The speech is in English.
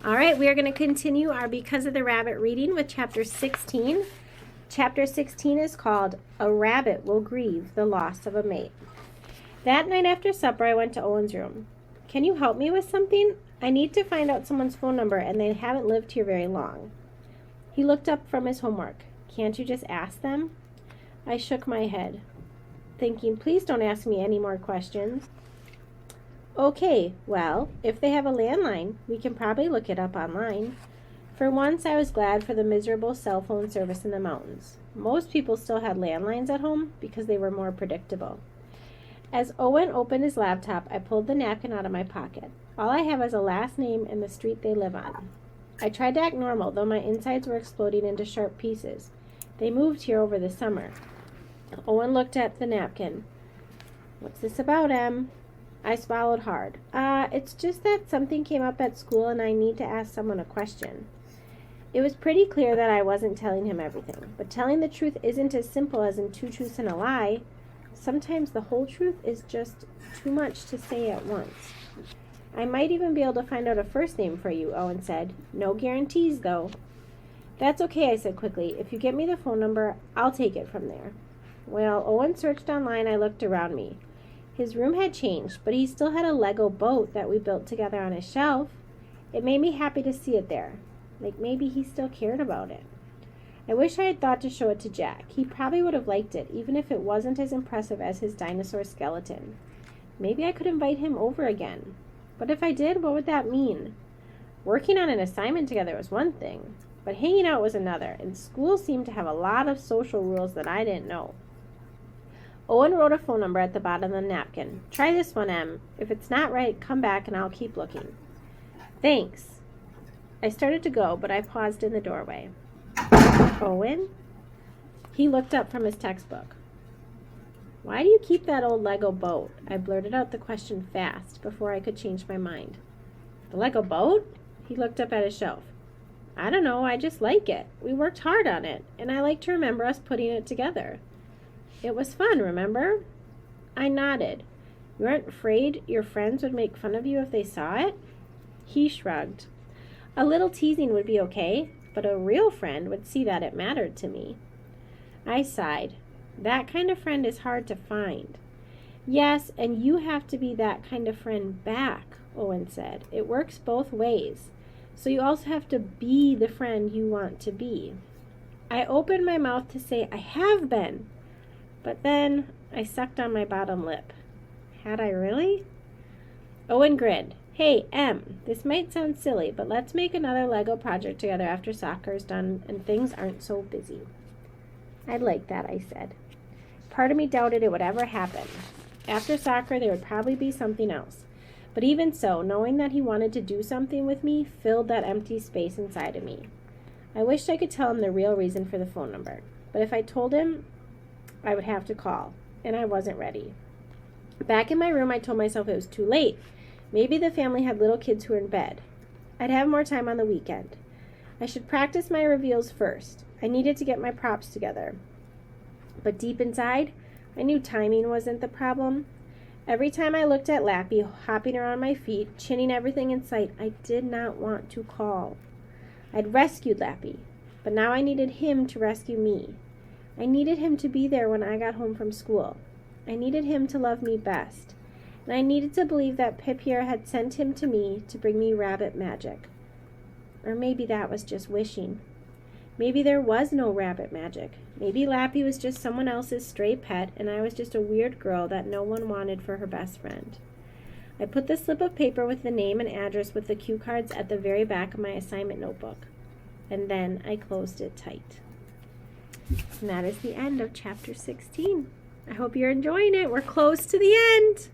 All right, we are going to continue our Because of the Rabbit reading with Chapter 16. Chapter 16 is called A Rabbit Will Grieve the Loss of a Mate. That night after supper, I went to Owen's room. Can you help me with something? I need to find out someone's phone number, and they haven't lived here very long. He looked up from his homework. Can't you just ask them? I shook my head, thinking, please don't ask me any more questions. Okay, well, if they have a landline, we can probably look it up online. For once, I was glad for the miserable cell phone service in the mountains. Most people still had landlines at home because they were more predictable. As Owen opened his laptop, I pulled the napkin out of my pocket. All I have is a last name and the street they live on. I tried to act normal, though my insides were exploding into sharp pieces. They moved here over the summer. Owen looked at the napkin. What's this about, Em? I swallowed hard. It's just that something came up at school and I need to ask someone a question. It was pretty clear that I wasn't telling him everything, but telling the truth isn't as simple as in two truths and a lie. Sometimes the whole truth is just too much to say at once. I might even be able to find out a first name for you, Owen said. No guarantees, though. That's okay, I said quickly. If you get me the phone number, I'll take it from there. Well, Owen searched online. I looked around me. His room had changed, but he still had a Lego boat that we built together on his shelf. It made me happy to see it there. Like maybe he still cared about it. I wish I had thought to show it to Jack. He probably would have liked it, even if it wasn't as impressive as his dinosaur skeleton. Maybe I could invite him over again. But if I did, what would that mean? Working on an assignment together was one thing, but hanging out was another, and school seemed to have a lot of social rules that I didn't know. Owen wrote a phone number at the bottom of the napkin. Try this one, Em. If it's not right, come back and I'll keep looking. Thanks. I started to go, but I paused in the doorway. Owen? He looked up from his textbook. Why do you keep that old Lego boat? I blurted out the question fast before I could change my mind. The Lego boat? He looked up at his shelf. I don't know, I just like it. We worked hard on it, and I like to remember us putting it together. It was fun, remember? I nodded. You aren't afraid your friends would make fun of you if they saw it? He shrugged. A little teasing would be okay, but a real friend would see that it mattered to me. I sighed. That kind of friend is hard to find. Yes, and you have to be that kind of friend back, Owen said. It works both ways. So you also have to be the friend you want to be. I opened my mouth to say I have been. But then I sucked on my bottom lip. Had I really? Owen grinned. Hey, Em, this might sound silly, but let's make another Lego project together after soccer's done and things aren't so busy. I'd like that, I said. Part of me doubted it would ever happen. After soccer, there would probably be something else. But even so, knowing that he wanted to do something with me filled that empty space inside of me. I wished I could tell him the real reason for the phone number. But if I told him, I would have to call, and I wasn't ready. Back in my room, I told myself it was too late. Maybe the family had little kids who were in bed. I'd have more time on the weekend. I should practice my reveals first. I needed to get my props together. But deep inside, I knew timing wasn't the problem. Every time I looked at Lappy, hopping around my feet, chinning everything in sight, I did not want to call. I'd rescued Lappy, but now I needed him to rescue me. I needed him to be there when I got home from school. I needed him to love me best. And I needed to believe that Pip-Pierre had sent him to me to bring me rabbit magic. Or maybe that was just wishing. Maybe there was no rabbit magic. Maybe Lappy was just someone else's stray pet, and I was just a weird girl that no one wanted for her best friend. I put the slip of paper with the name and address with the cue cards at the very back of my assignment notebook. And then I closed it tight. And that is the end of Chapter 16. I hope you're enjoying it. We're close to the end.